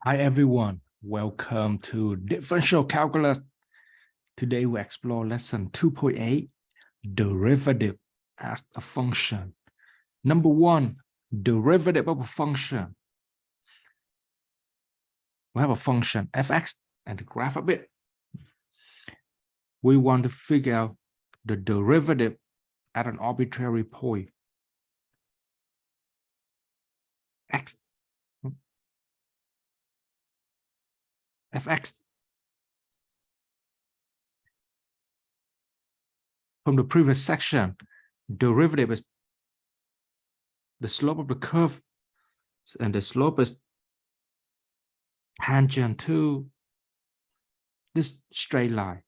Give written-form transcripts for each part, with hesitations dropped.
Hi everyone, welcome to Differential Calculus. Today we explore lesson 2.8, derivative as a function. Number one, derivative of a function. We have a function fx and the graph of it. We want to figure out the derivative at an arbitrary point. X fx. From the previous section, derivative is the slope of the curve, and the slope is tangent to this straight line.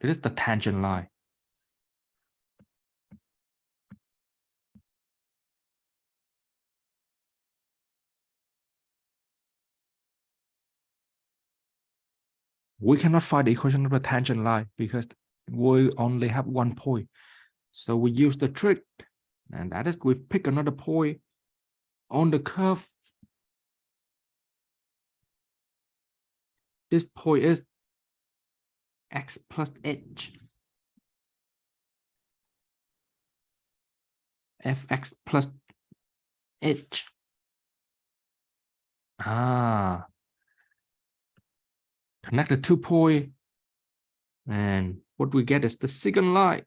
It is the tangent line. We cannot find the equation of the tangent line because we only have one point. So we use the trick, and that is we pick another point on the curve. This point is x plus h. Fx plus h. Connect the 2 points, and what we get is the second line.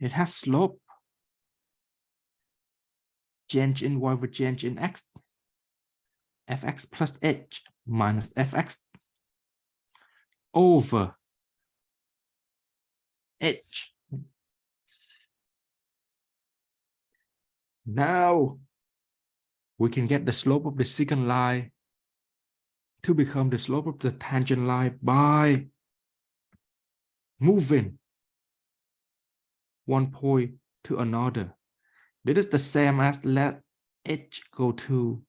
It has slope, change in y with change in x. Fx plus h minus fx over h. Now we can get the slope of the second line to become the slope of the tangent line by moving one point to another. This is the same as let h go to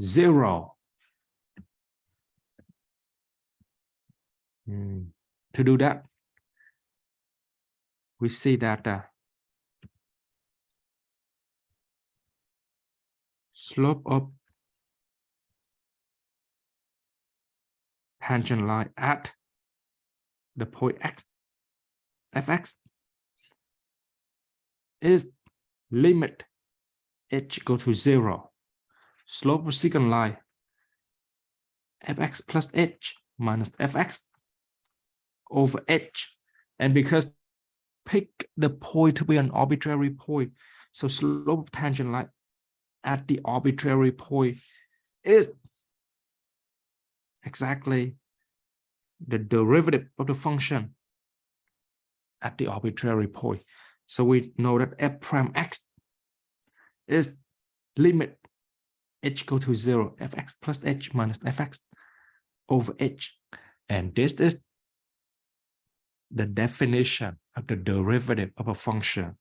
0. To do that, we see that slope of tangent line at the point x, fx, is limit h go to 0. Slope of second line, fx plus h minus fx over h. And because pick the point to be an arbitrary point, so slope of tangent line at the arbitrary point is exactly the derivative of the function at the arbitrary point. So we know that f prime x is limit h go to 0, fx plus h minus fx over h. And this is the definition of the derivative of a function.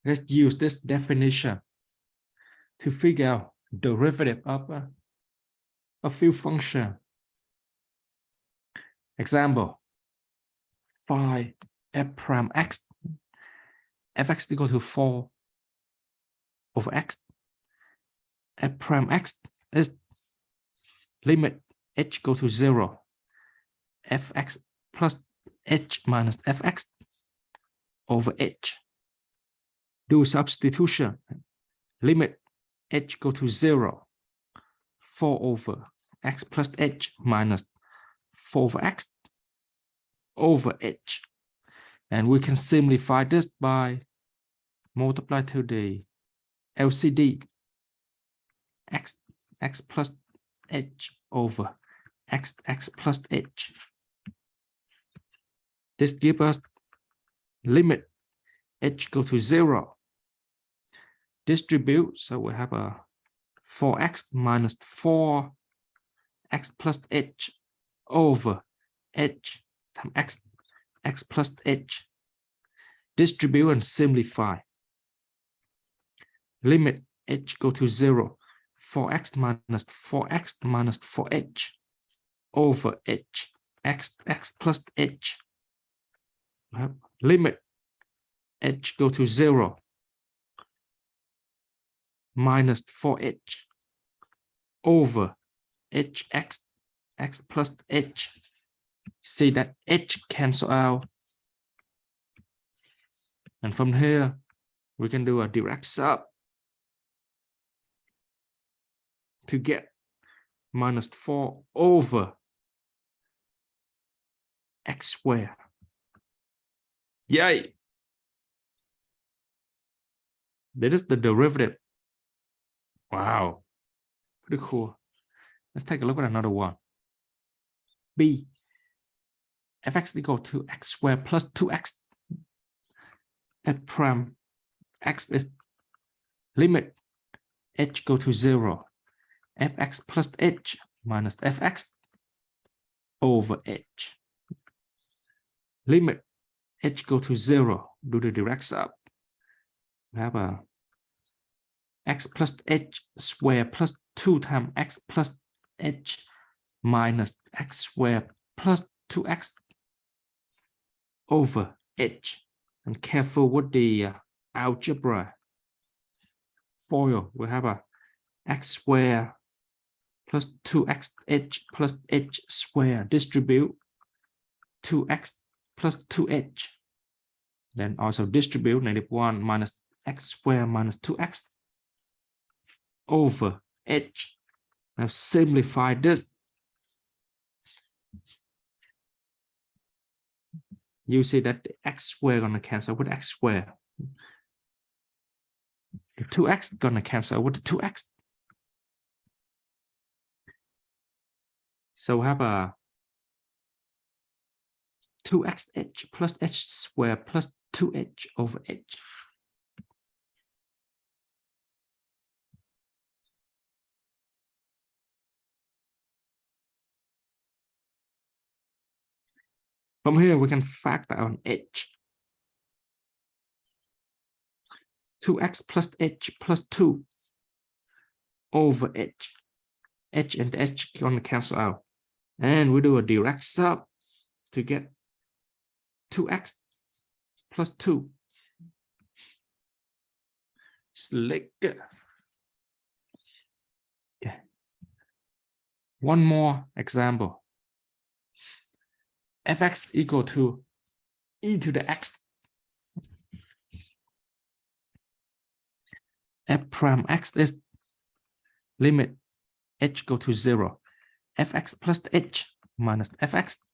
Let's use this definition to figure out derivative of a few functions. Example, phi f prime x, fx equal to 4 over x. F prime x is limit h go to 0, fx plus h minus fx over h. Do substitution, limit h go to 0, 4 over x plus h minus 4 over x over h. And we can simplify this by multiply to the LCD, x plus h over x plus h. This gives us limit h go to 0. Distribute, so we have a 4x minus 4x plus h over h times x plus h. Distribute and simplify. Limit h go to 0, 4x minus 4h over h, x plus h. Limit h go to 0, minus 4h over hx, x plus h. See that h cancel out. And from here, we can do a direct sub to get minus 4 over x squared. Yay! That is the derivative. Wow, pretty cool. Let's take a look at another one. B, fx equal to x squared plus 2x. F prime x is limit h go to 0, fx plus h minus fx over h. Limit h go to 0, do the direct sub. We have a x plus h squared plus 2 times x plus h minus x squared plus 2x over h. And careful with the algebra. FOIL, we have a x squared plus 2xh plus h squared distribute 2x plus 2h. Then also distribute -1 minus x squared minus 2x over h. Now simplify this. You see that the x squared gonna cancel with x squared. The 2x gonna cancel with the 2x. So we have a 2xh plus h squared plus 2h over h. From here, we can factor on h. 2x plus h plus 2 over h. H and h gonna cancel out. And we do a direct sub to get 2x plus 2. Slick. Okay. One more example. Fx equal to e to the x. F prime x is limit h go to 0. Fx plus h minus fx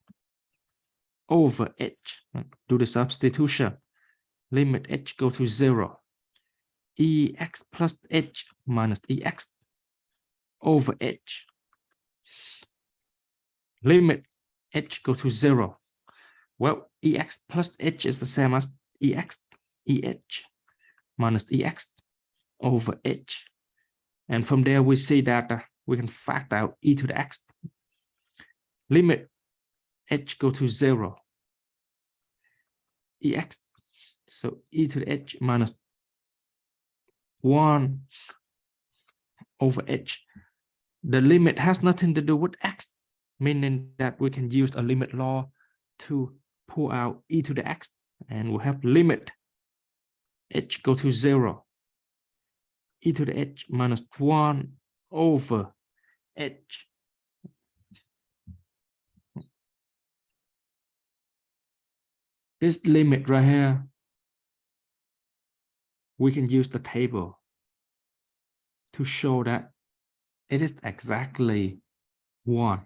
over h. Do the substitution. Limit h go to 0. Ex plus h minus ex over h. Limit h go to 0. Well, ex plus h is the same as ex, eh minus ex over h. And from there, we see that we can factor out e to the x. Limit h go to 0. Ex, so e to the h minus 1 over h. The limit has nothing to do with x, meaning that we can use a limit law to pull out e to the x, and we have limit h go to 0. E to the h minus 1 over h. This limit right here, we can use the table to show that it is exactly 1.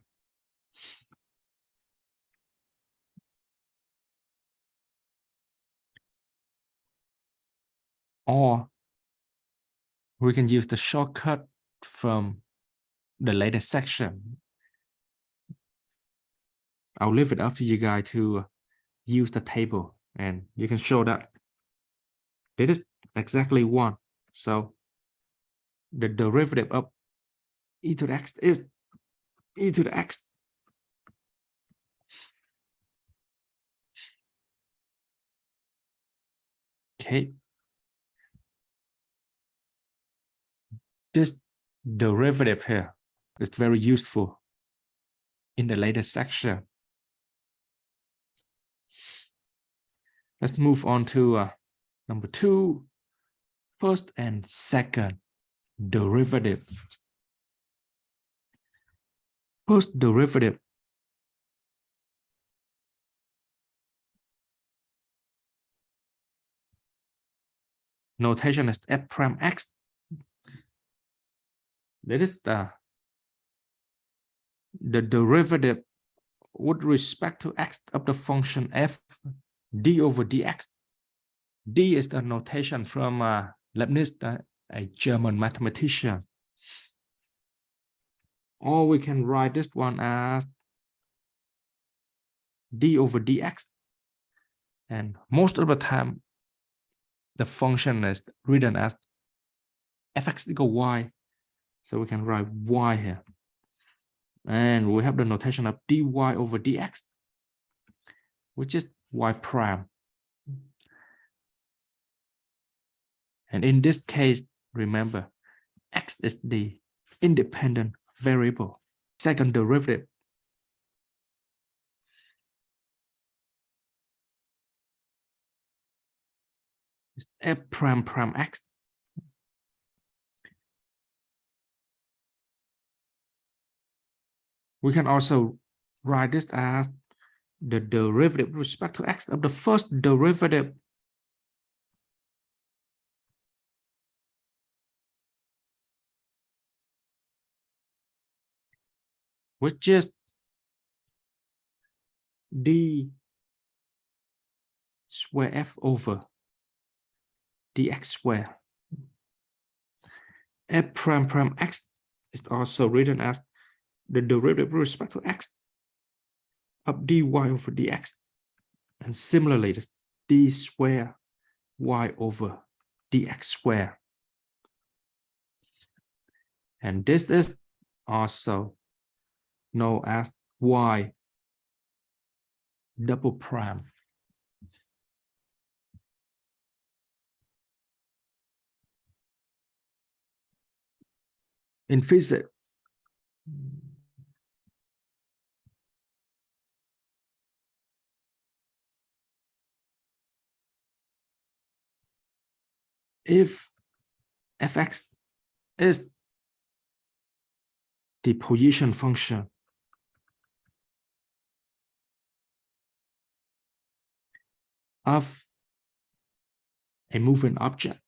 Or we can use the shortcut from the latest section. I'll leave it up to you guys to use the table, and you can show that it is exactly 1. So the derivative of e to the x is e to the x. Okay. This derivative here is very useful in the later section. Let's move on to number 2, first and second derivative. First derivative notation is f prime x. That is the derivative with respect to x of the function f d over dx. D is the notation from Leibniz, a German mathematician. Or we can write this one as d over dx. And most of the time, the function is written as fx equal y. So we can write y here. And we have the notation of dy over dx, which is y prime. And in this case, remember, x is the independent variable. Second derivative is f prime prime x. We can also write this as the derivative with respect to x of the first derivative which is d square f over dx square. F prime prime x is also written as the derivative with respect to x of dy over dx. And similarly, d square y over dx square. And this is also known as y double prime. In physics, if fx is the position function of a moving object,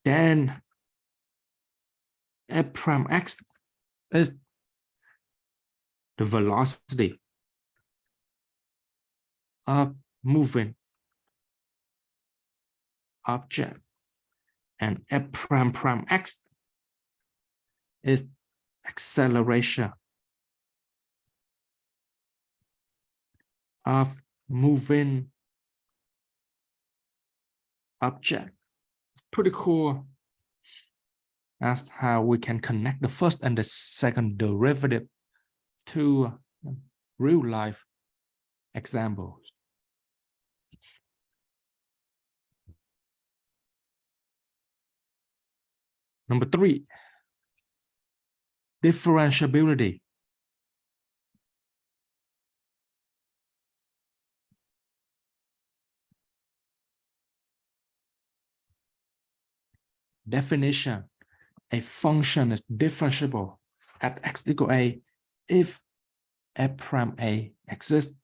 then f prime x is the velocity of moving object, and f prime prime x is acceleration of moving object. It's pretty cool as how we can connect the first and the second derivative to real life examples. Number 3, differentiability. Definition: a function is differentiable at x equal a if f prime a exists.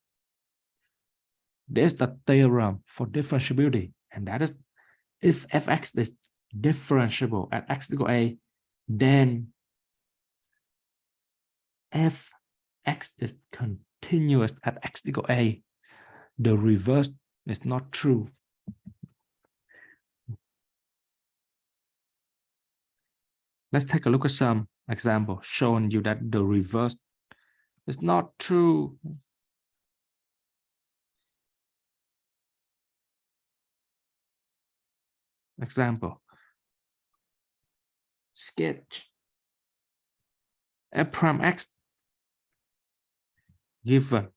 There's the theorem for differentiability, and that is if fx is differentiable at x equal a, then fx is continuous at x equal a. The reverse is not true. Let's take a look at some example showing you that the reverse is not true. Example: sketch f prime x given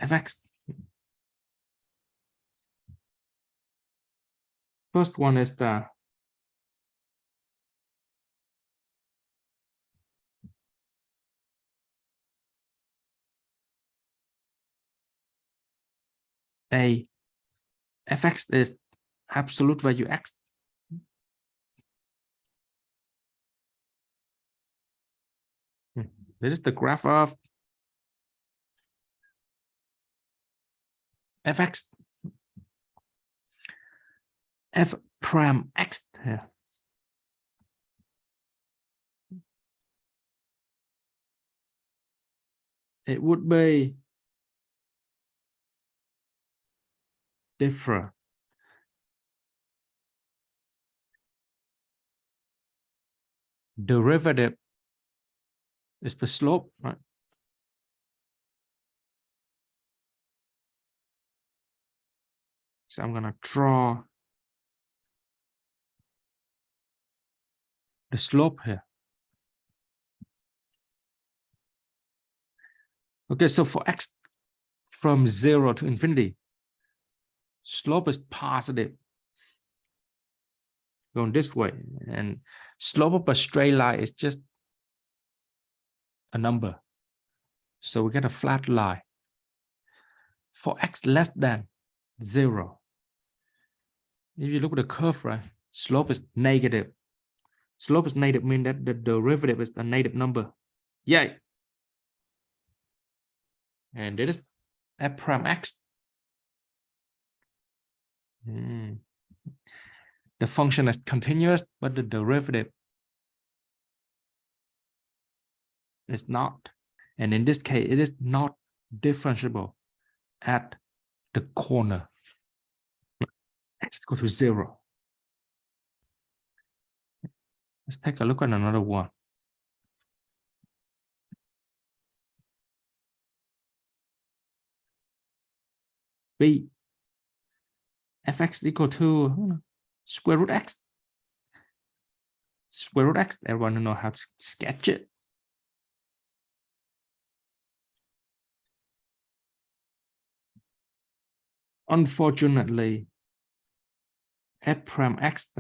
fx First one is the a fx is absolute value x. This is the graph of fx. F prime x here. It would be different. Derivative is the slope, right? So I'm gonna draw the slope here. Okay, so for x from 0 to infinity, slope is positive, going this way, and slope of a straight line is just a number. So we get a flat line. For x less than 0, if you look at the curve, right, slope is negative. Slope is negative means that the derivative is a negative number. Yay! And this is f prime x. The function is continuous, but the derivative is not. And in this case, it is not differentiable at the corner. X equal to 0. Let's take a look at another one. B fx equal to square root x. Square root x, everyone know how to sketch it. Unfortunately, f prime x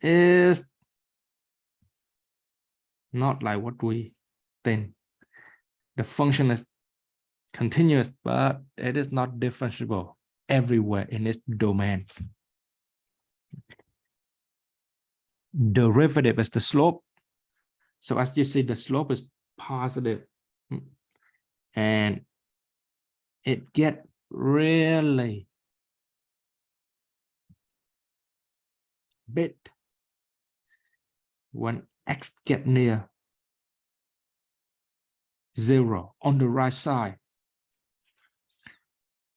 is not like what we think. The function is continuous, but it is not differentiable everywhere in its domain. Derivative is the slope. So as you see, the slope is positive, and it gets really big when x get near 0 on the right side.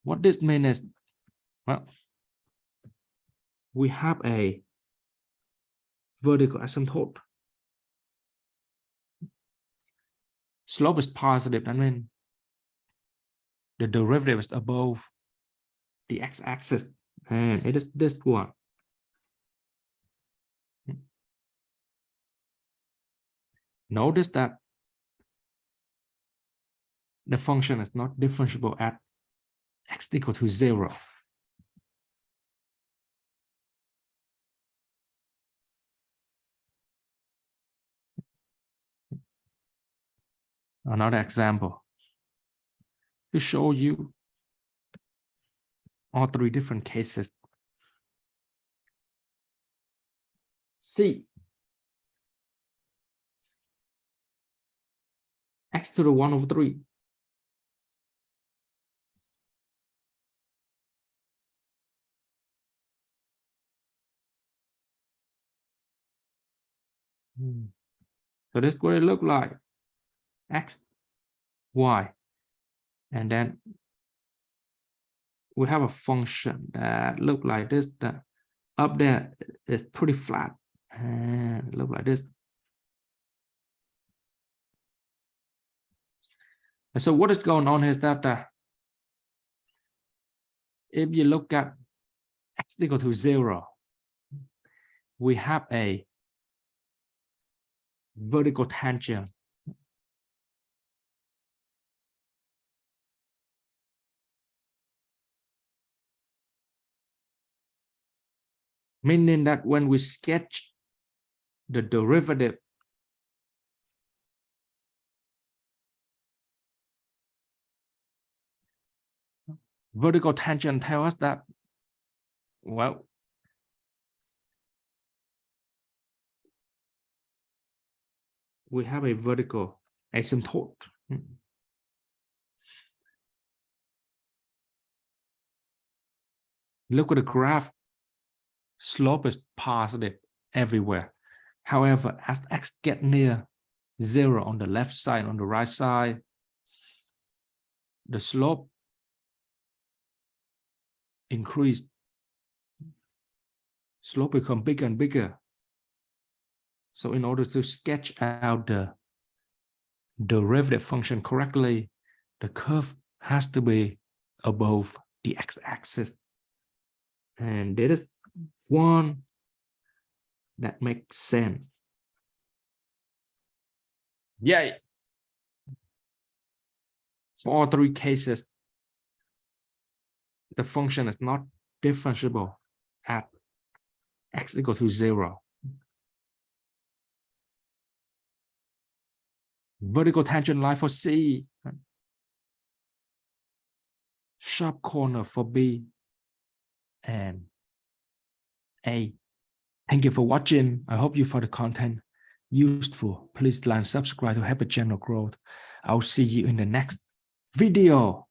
What this means is, well, we have a vertical asymptote. Slope is positive, that means the derivative is above the x-axis, and it is this one. Notice that the function is not differentiable at x equal to 0. Another example to show you all 3 different cases. C x to the 1 over 3. So this is what it look like. X, y, and then we have a function that look like this. That up there is pretty flat, and look like this. And so what is going on is that if you look at x equal to 0, we have a vertical tangent. meaning that when we sketch the derivative vertical tangent tells us that, well, we have a vertical asymptote. Look at the graph. Slope is positive everywhere. However, as x get near 0 on the left side, on the right side, the slope increased. Slope become bigger and bigger. So in order to sketch out the derivative function correctly, the curve has to be above the x-axis. And this is one that makes sense. Yay! For all three cases, the function is not differentiable at x equal to 0. Vertical tangent line for C. Sharp corner for B and A. Thank you for watching. I hope you found the content useful. Please like and subscribe to help the channel grow. I'll see you in the next video.